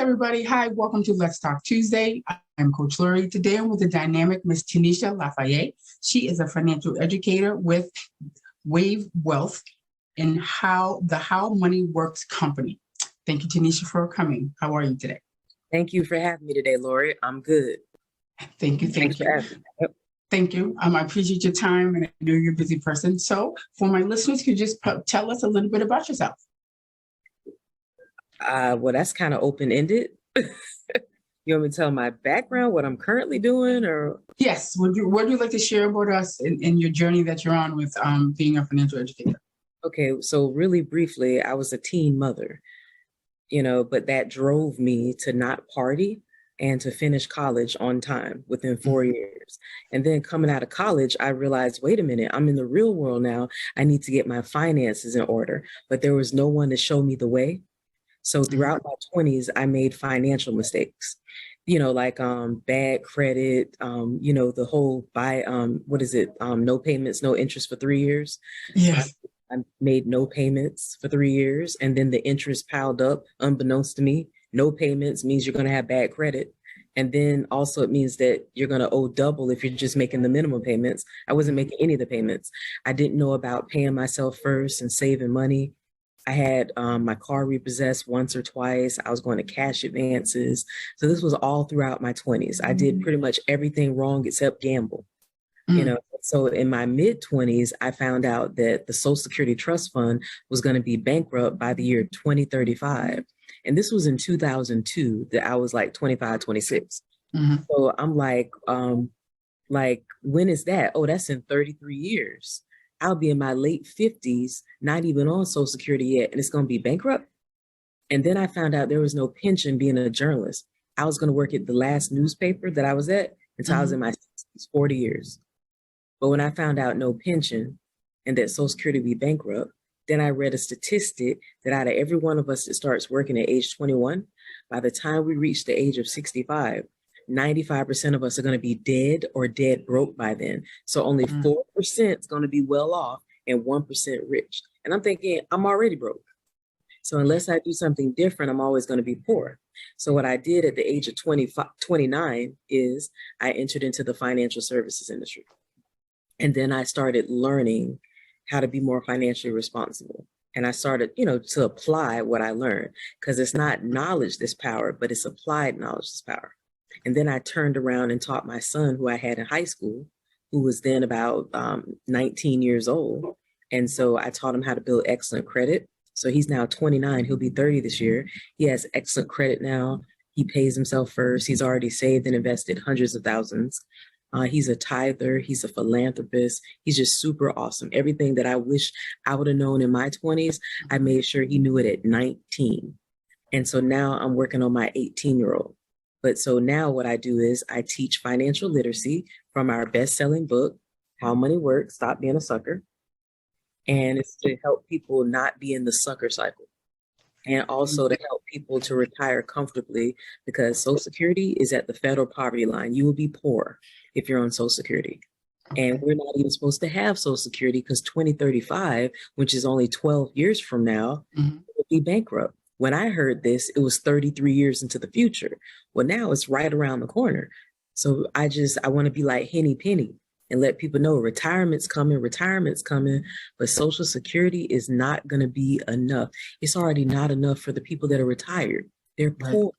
everybody. Hi, welcome to Let's Talk Tuesday. I'm Coach Laurie. Today I'm with the dynamic Miss Teneshia LaFaye. She is a financial educator with Wave Wealth and How Money Works company. Thank you, Teneshia, for coming. How are you today? Thank you for having me today, Laurie. I'm good. Thank you. Thanks for having me. Yep. Thank you. I appreciate your time, and I know you're a busy person. So for my listeners, could you just tell us a little bit about yourself? Well, that's kind of open-ended. You want me to tell my background, what I'm currently doing, or? Yes. What would you like to share about us in your journey that you're on with being a financial educator? Okay, so really briefly, I was a teen mother, but that drove me to not party and to finish college on time within 4 years. And then coming out of college, I realized, wait a minute, I'm in the real world now. I need to get my finances in order, but there was no one to show me the way. So throughout my 20s, I made financial mistakes, like bad credit, the whole no payments, no interest for 3 years. Yes. So I made no payments for 3 years, and then the interest piled up unbeknownst to me. No payments means you're going to have bad credit. And then also it means that you're going to owe double if you're just making the minimum payments. I wasn't making any of the payments. I didn't know about paying myself first and saving money. I had my car repossessed once or twice. I was going to cash advances. So this was all throughout my 20s. I did pretty much everything wrong except gamble. So in my mid-20s, I found out that the Social Security Trust Fund was going to be bankrupt by the year 2035. And this was in 2002 that I was like 25, 26. So I'm like, when is that? Oh, that's in 33 years. I'll be in my late 50s, not even on Social Security yet, and it's going to be bankrupt. And then I found out there was no pension being a journalist. I was going to work at the last newspaper that I was at until I was in my 60s, 40 years. But when I found out no pension and that Social Security would be bankrupt, then I read a statistic that out of every one of us that starts working at age 21, by the time we reach the age of 65, 95% of us are going to be dead or dead broke by then. So only 4% is going to be well off and 1% rich. And I'm thinking, I'm already broke. So unless I do something different, I'm always going to be poor. So what I did at the age of 29 is I entered into the financial services industry. And then I started learning how to be more financially responsible. And I started, to apply what I learned, because it's not knowledge that's power, but it's applied knowledge that's power. And then I turned around and taught my son, who I had in high school, who was then about 19 years old. And so I taught him how to build excellent credit. So he's now 29. He'll be 30 this year. He has excellent credit now. He pays himself first. He's already saved and invested hundreds of thousands. He's a tither. He's a philanthropist. He's just super awesome. Everything that I wish I would have known in my 20s, I made sure he knew it at 19. And so now I'm working on my 18-year-old. But so now what I do is I teach financial literacy from our best-selling book, How Money Works, Stop Being a Sucker. And it's to help people not be in the sucker cycle. And also to help people to retire comfortably, because Social Security is at the federal poverty line. You will be poor if you're on Social Security. And we're not even supposed to have Social Security because 2035, which is only 12 years from now, will be bankrupt. When I heard this, it was 33 years into the future. Well, now it's right around the corner. So I want to be like Henny Penny and let people know retirement's coming, but Social Security is not going to be enough. It's already not enough for the people that are retired. They're poor.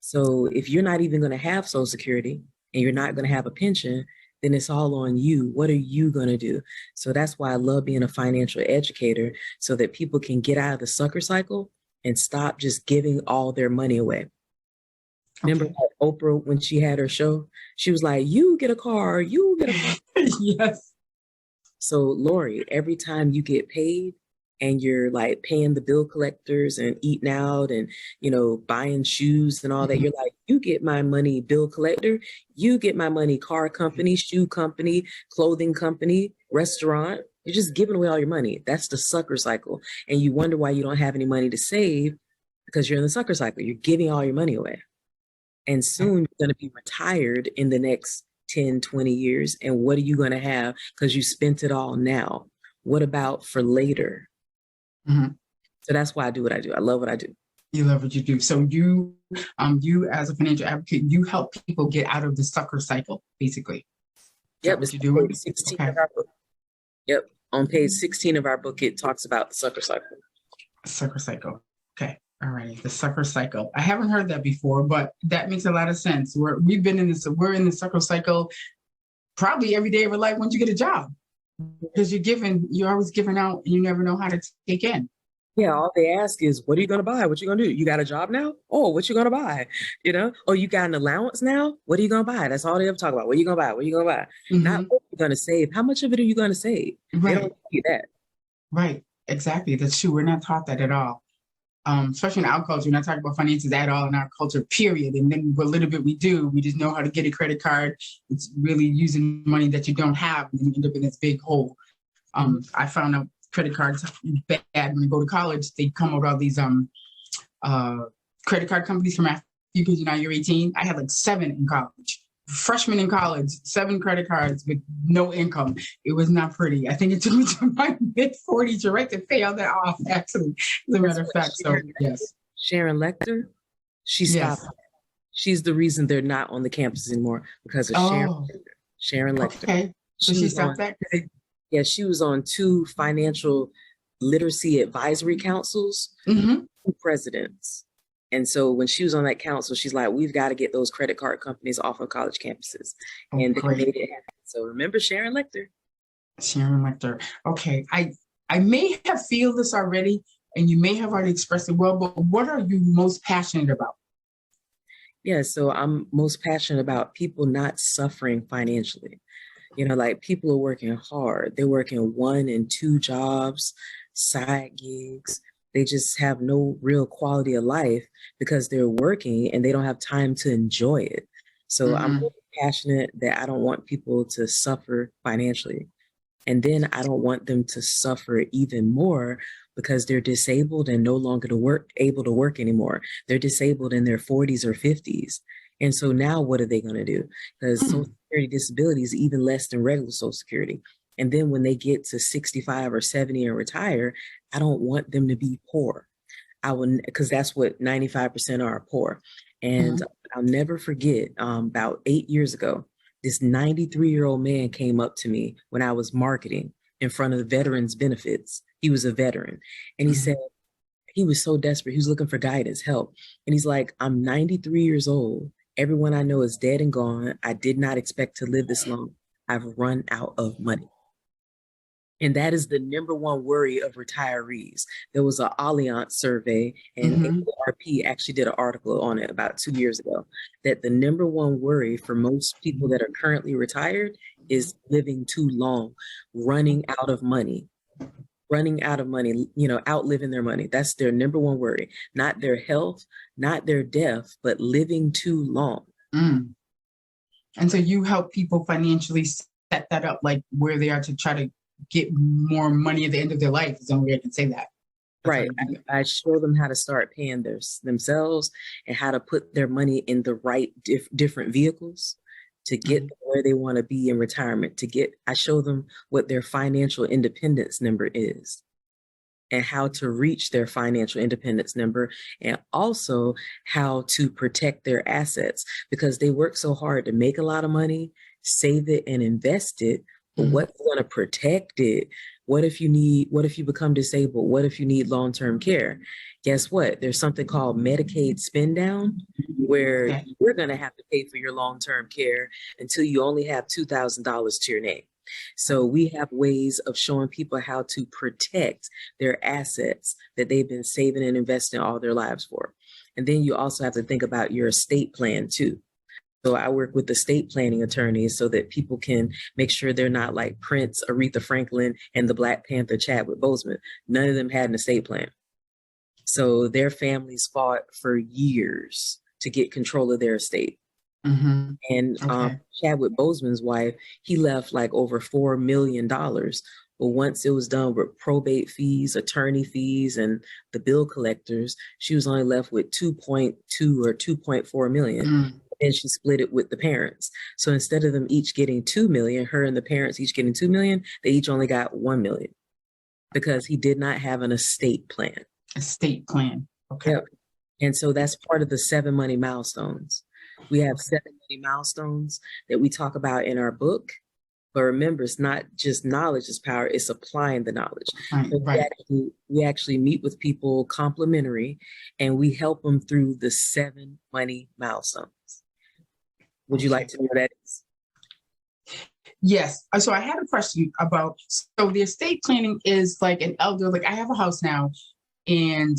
So if you're not even going to have Social Security and you're not going to have a pension, then it's all on you. What are you going to do? So that's why I love being a financial educator, so that people can get out of the sucker cycle and stop just giving all their money away. Remember Oprah, when she had her show, she was like, you get a car, you get a car. Yes. So Laurie, every time you get paid and you're like paying the bill collectors and eating out and, buying shoes and all that, you're like, you get my money, bill collector, you get my money, car company, shoe company, clothing company, restaurant. You're just giving away all your money. That's the sucker cycle. And you wonder why you don't have any money to save, because you're in the sucker cycle. You're giving all your money away. And soon you're going to be retired in the next 10, 20 years. And what are you going to have? Because you spent it all now. What about for later? So that's why I do what I do. I love what I do. You love what you do. So you as a financial advocate, you help people get out of the sucker cycle, basically. Is that Yep, what it's you're on doing? page 16 Okay. of our book. Yep, on page 16 of our book, it talks about the sucker cycle. Sucker cycle. Okay. All right. The sucker cycle. I haven't heard that before, but that makes a lot of sense. We've been in this, we're in the sucker cycle probably every day of our life once you get a job. Because you're always giving out and you never know how to take in. Yeah, all they ask is, what are you going to buy? What you going to do? You got a job now? Oh, what you going to buy? You know? Oh, you got an allowance now? What are you going to buy? That's all they ever talk about. What are you going to buy? What are you going to buy? Not what you're going to save. How much of it are you going to save? They don't Right. tell you that. Right. Exactly. That's true. We're not taught that at all. Especially in our culture, we're not talking about finances at all in our culture, period. And then what little bit we do, we just know how to get a credit card. It's really using money that you don't have, and you end up in this big hole. I found out credit cards bad when you go to college. They come with all these credit card companies from after you, because now you're 18. I had like 7 in college. Freshman in college, 7 credit cards with no income. It was not pretty. I think it took me to my mid-40s, right, to pay all that off, actually, as a matter of fact. So, yes. Sharon Lecter, she stopped. Yes. She's the reason they're not on the campus anymore, because of Oh, Sharon Lecter. okay. So she was stopped on, that? yeah, she was on 2 financial literacy advisory councils, Mm-hmm. 2 presidents. And so when she was on that council, she's like, we've got to get those credit card companies off of college campuses. Oh, And they great. made it happen. So remember Sharon Lecter? Sharon Lecter. Okay. I may have feel this already, and you may have already expressed it well, but what are you most passionate about? Yeah, so I'm most passionate about people not suffering financially. You know, like people are working hard. They're working 1 and 2 jobs, side gigs. They just have no real quality of life because they're working and they don't have time to enjoy it. So I'm really passionate that I don't want people to suffer financially. And then I don't want them to suffer even more because they're disabled and no longer able to work anymore. They're disabled in their 40s or 50s. And so now what are they going to do? Because Social Security disability is even less than regular Social Security. And then when they get to 65 or 70 and retire, I don't want them to be poor. I will, because that's what 95% are, poor. And I'll never forget, about 8 years ago, this 93-year-old man came up to me when I was marketing in front of the veterans benefits. He was a veteran. And he said, he was so desperate. He was looking for guidance, help. And he's like, I'm 93 years old. Everyone I know is dead and gone. I did not expect to live this long. I've run out of money. And that is the number one worry of retirees. There was an Allianz survey, and AARP actually did an article on it about 2 years ago, that the number one worry for most people that are currently retired is living too long, running out of money, you know, outliving their money. That's their number one worry. Not their health, not their death, but living too long. And so you help people financially set that up, like where they are to try to get more money at the end of their life, is the only way I can say that. Right. I show them how to start paying themselves and how to put their money in the right different vehicles to get where they want to be in retirement. I show them what their financial independence number is and how to reach their financial independence number, and also how to protect their assets, because they work so hard to make a lot of money, save it and invest it. But what's going to protect it? What if you become disabled? What if you need long-term care? Guess what? There's something called Medicaid spend down, where you're going to have to pay for your long-term care until you only have $2,000 to your name. So we have ways of showing people how to protect their assets that they've been saving and investing all their lives for. And then you also have to think about your estate plan too. So I work with estate planning attorneys so that people can make sure they're not like Prince, Aretha Franklin, and the Black Panther Chadwick Boseman. None of them had an estate plan. So their families fought for years to get control of their estate. And Chadwick Boseman's wife, he left like over $4 million. But once it was done with probate fees, attorney fees, and the bill collectors, she was only left with 2.2 or 2.4 million. And she split it with the parents. So instead of them each getting 2 million, her and the parents each getting 2 million, they each only got 1 million because he did not have an estate plan. Estate plan. Okay. Yep. And so that's part of the 7 money milestones. We have 7 money milestones that we talk about in our book. But remember, it's not just knowledge is power, it's applying the knowledge. Right, So right. we actually meet with people complimentary, and we help them through the 7 money milestones. Would you like to know what that is? Yes. So I had a question about, so the estate planning is like an elder, like I have a house now and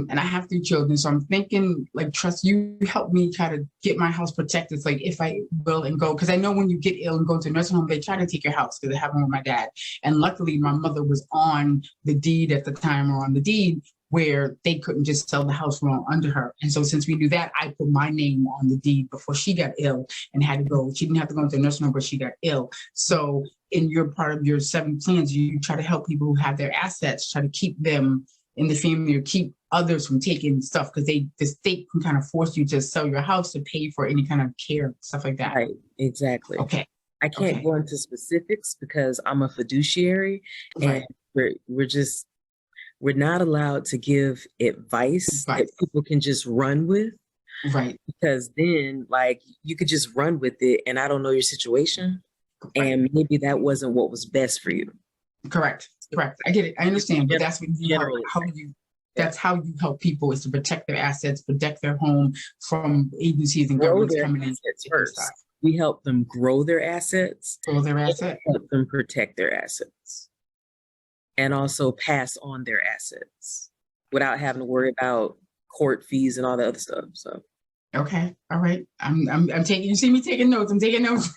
I have 3 children. So I'm thinking like, trust you help me try to get my house protected. It's like if I will and go, because I know when you get ill and go to a nursing home, they try to take your house because it happened with my dad. And luckily my mother was on the deed at the time or on the deed where they couldn't just sell the house wrong under her. And so since we knew that, I put my name on the deed before she got ill and had to go. She didn't have to go into a nursing home, but she got ill. So in your part of your 7 plans, you try to help people who have their assets, try to keep them in the family or keep others from taking stuff because the state can kind of force you to sell your house to pay for any kind of care, stuff like that. Right, exactly. Okay. I can't go into specifics because I'm a fiduciary, and we're not allowed to give advice that people can just run with. Right. Because then like you could just run with it and I don't know your situation. And maybe that wasn't what was best for you. Correct. I get it. I understand. But that's what that's how you help people is to protect their assets, protect their home from agencies and governments coming in. First. We help them grow their assets. Grow their assets. Help them protect their assets. And also pass on their assets without having to worry about court fees and all the other stuff. So okay. All right. I'm taking, you see me taking notes. I'm taking notes.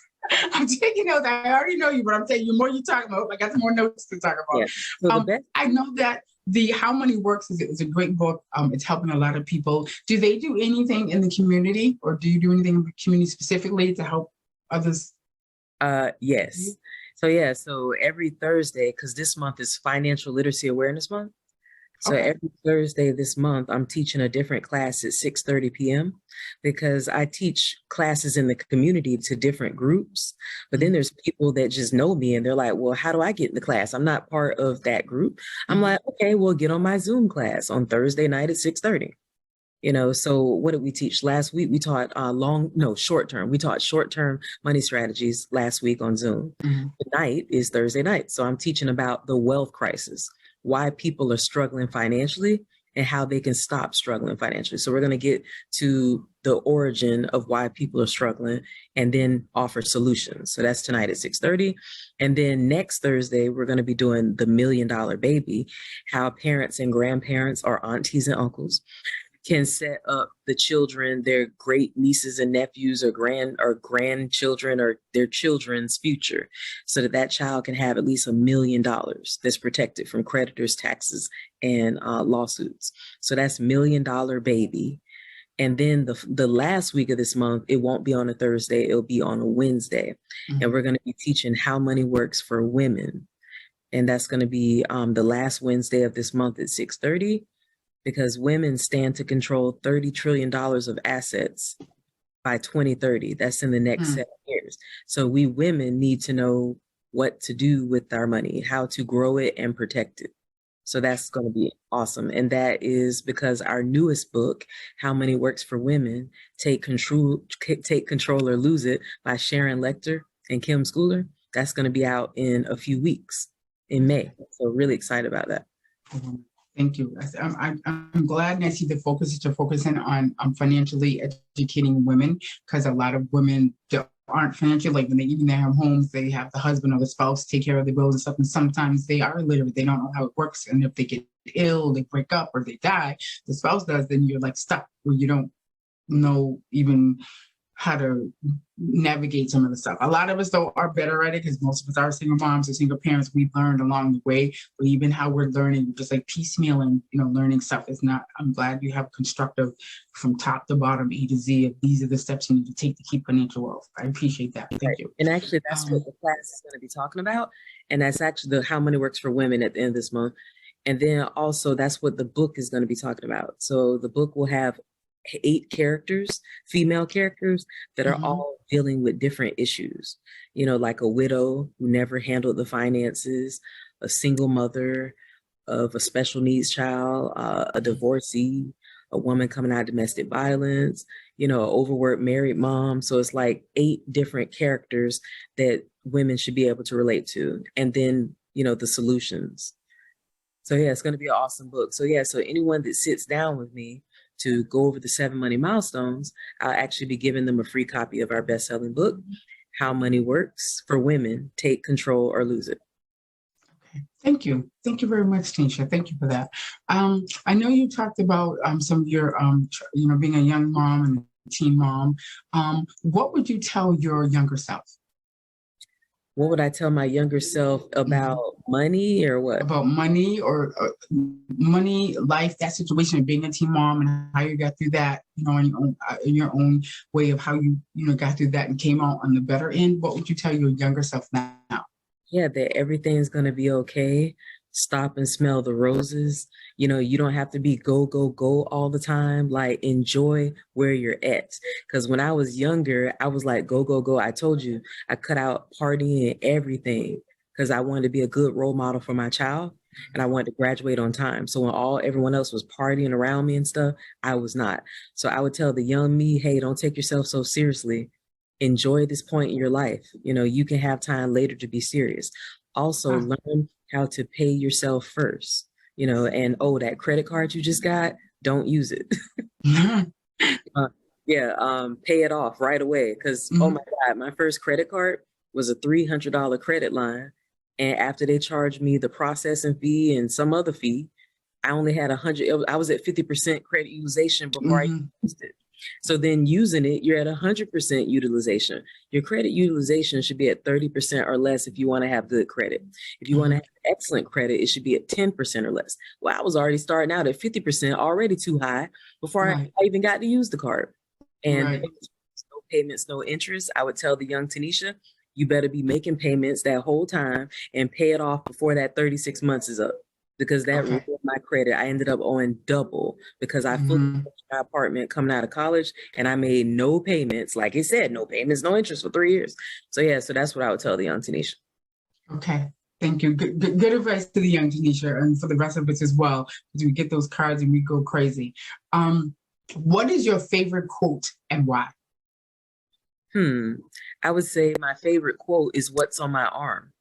I'm taking notes. I already know you, but I'm telling you, the more you talk about, I got some more notes to talk about. Yeah. So I know that the How Money Works is a great book. It's helping a lot of people. Do they do anything in the community, or do you do anything in the community specifically to help others? Yes. So every Thursday, because this month is Financial Literacy Awareness Month. So every Thursday this month, I'm teaching a different class at 6:30 p.m. because I teach classes in the community to different groups. But then there's people that just know me and they're like, well, how do I get in the class? I'm not part of that group. I'm like, okay, well, get on my Zoom class on Thursday night at 6:30. So what did we teach last week? We taught short term. We taught short-term money strategies last week on Zoom. Tonight is Thursday night. So I'm teaching about the wealth crisis, why people are struggling financially and how they can stop struggling financially. So we're going to get to the origin of why people are struggling and then offer solutions. So that's tonight at 6:30. And then next Thursday, we're going to be doing the $1 Million Baby, how parents and grandparents or aunties and uncles can set up the children, their great nieces and nephews or grandchildren or their children's future so that child can have at least $1 million that's protected from creditors, taxes, and lawsuits. So that's $1 Million Baby. And then the last week of this month, it won't be on a Thursday, it'll be on a Wednesday. And we're going to be teaching How Money Works for Women. And that's going to be the last Wednesday of this month at 6:30. Because women stand to control $30 trillion of assets by 2030. That's in the next 7 years. So we women need to know what to do with our money, how to grow it and protect it. So that's going to be awesome. And that is because our newest book, How Money Works for Women, Take Control or Lose It by Sharon Lecter and Kim Schooler, that's going to be out in a few weeks in May. So really excited about that. Thank you. I'm glad, Nancy, the focus is to focusing on financially educating women, because a lot of women aren't financially, like when they have homes, they have the husband or the spouse take care of the bills and stuff, and sometimes they are illiterate, they don't know how it works, and if they get ill, they break up or they die, the spouse does, then you're like stuck where you don't know even how to navigate some of the stuff. A lot of us, though, are better at it because most of us are single moms or single parents. We've learned along the way, but even how we're learning, just like piecemealing, learning stuff is not, I'm glad you have constructive from top to bottom, A to Z, of these are the steps you need to take to keep financial wealth. I appreciate that. Thank you. And actually, that's what the class is going to be talking about. And that's actually the How Money Works for Women at the end of this month. And then also that's what the book is going to be talking about. So the book will have 8 characters, female characters that are all dealing with different issues, like a widow who never handled the finances, a single mother of a special needs child, a divorcee, a woman coming out of domestic violence, an overworked married mom. So it's like 8 different characters that women should be able to relate to. And then, the solutions. So yeah, it's going to be an awesome book. So yeah, so anyone that sits down with me to go over the 7 money milestones, I'll actually be giving them a free copy of our best-selling book, How Money Works for Women, Take Control or Lose It. Okay. Thank you. Thank you very much, Tanisha. Thank you for that. I know you talked about some of your, being a young mom and a teen mom. What would you tell your younger self? What would I tell my younger self about money or what? About money or money, life, that situation of being a teen mom and how you got through that, in your own way of how you got through that and came out on the better end. What would you tell your younger self now? Yeah, that everything's going to be okay. Stop and smell the roses. You don't have to be go, go, go all the time. Like, enjoy where you're at. Because when I was younger, I was like, go, go, go. I told you, I cut out partying and everything because I wanted to be a good role model for my child and I wanted to graduate on time. So when everyone else was partying around me and stuff, I was not. So I would tell the young me, hey, don't take yourself so seriously. Enjoy this point in your life. You can have time later to be serious. Also, learn how to pay yourself first, and that credit card you just got, don't use it. Pay it off right away. Because, oh my God, my first credit card was a $300 credit line. And after they charged me the processing fee and some other fee, I only had 100. I was at 50% credit utilization before I used it. So then using it, you're at 100% utilization. Your credit utilization should be at 30% or less if you want to have good credit. If you want to have excellent credit, it should be at 10% or less. Well, I was already starting out at 50%, already too high before I even got to use the card. And no payments, no interest. I would tell the young Teneshia, you better be making payments that whole time and pay it off before that 36 months is up. Because that ruined my credit. I ended up owing double because I fully paid my apartment coming out of college and I made no payments. Like it said, no payments, no interest for 3 years. So yeah, so that's what I would tell the young Teneshia. Okay. Thank you. Good advice to the young Teneshia and for the rest of us as well, because we get those cards and we go crazy. What is your favorite quote and why? I would say my favorite quote is what's on my arm.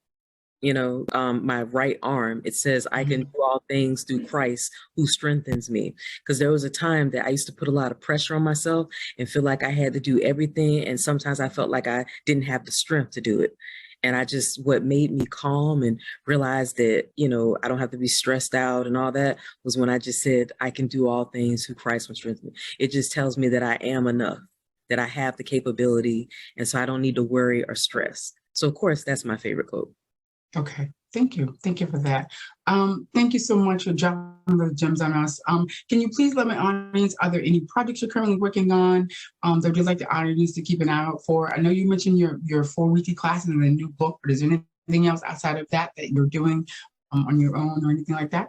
My right arm, it says, I can do all things through Christ who strengthens me. Because there was a time that I used to put a lot of pressure on myself and feel like I had to do everything. And sometimes I felt like I didn't have the strength to do it. And what made me calm and realize that, I don't have to be stressed out and all that was when I just said, I can do all things through Christ who strengthens me. It just tells me that I am enough, that I have the capability. And so I don't need to worry or stress. So of course, that's my favorite quote. Okay, thank you. Thank you for that. Thank you so much for dropping the gems on us. Can you please let my audience, are there any projects you're currently working on that you'd like the audience to keep an eye out for? I know you mentioned your 4 weekly classes and the new book, but is there anything else outside of that you're doing on your own or anything like that?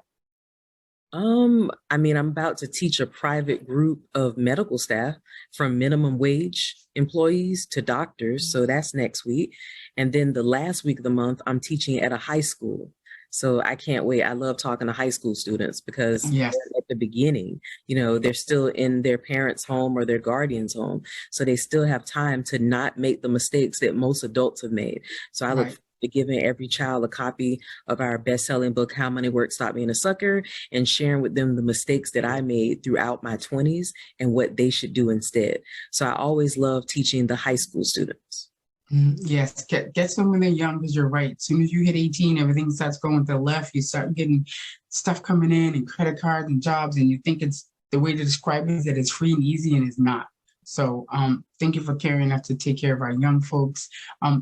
I'm about to teach a private group of medical staff from minimum wage employees to doctors. So that's next week. And then the last week of the month, I'm teaching at a high school. So I can't wait. I love talking to high school students because they're at the beginning, they're still in their parents' home or their guardian's home. So they still have time to not make the mistakes that most adults have made. So I look forward to giving every child a copy of our best-selling book, How Money Works, Stop Being a Sucker, and sharing with them the mistakes that I made throughout my 20s and what they should do instead. So I always love teaching the high school students. Yes, get some when they're young, because you're right. As soon as you hit 18, everything starts going to the left. You start getting stuff coming in and credit cards and jobs, and you think it's the way to describe it is that it's free and easy, and it's not. So thank you for caring enough to take care of our young folks.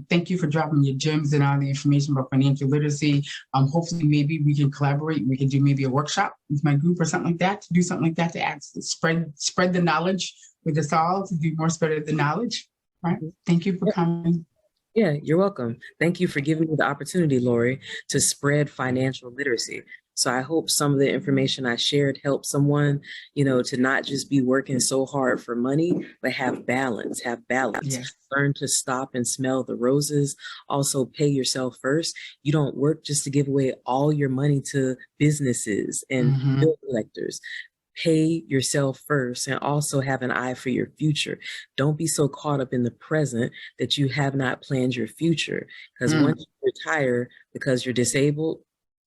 Thank you for dropping your gems and all the information about financial literacy. Hopefully, maybe we can collaborate. We can do maybe a workshop with my group or something like that, to do something like that, to spread the knowledge with us all, to do more spread of the knowledge. Right. Thank you for coming. Yeah, you're welcome. Thank you for giving me the opportunity, Laurie, to spread financial literacy. So I hope some of the information I shared helps someone, to not just be working so hard for money, but have balance. Yes. Learn to stop and smell the roses. Also pay yourself first. You don't work just to give away all your money to businesses and bill collectors. pay yourself first and also have an eye for your future. Don't be so caught up in the present that you have not planned your future. Because once you retire because you're disabled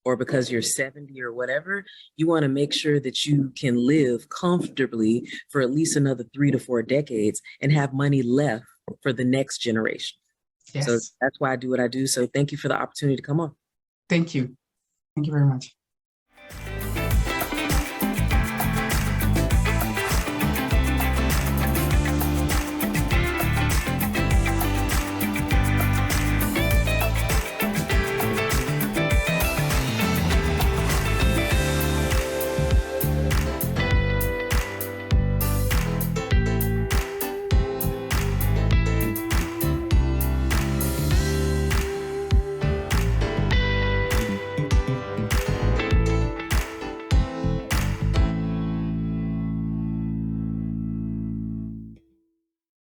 or because you're 70 or whatever, you want to make sure that you can live comfortably for at least another 3 to 4 decades and have money left for the next generation. Yes. So that's why I do what I do. So thank you for the opportunity to come on. Thank you. Thank you very much.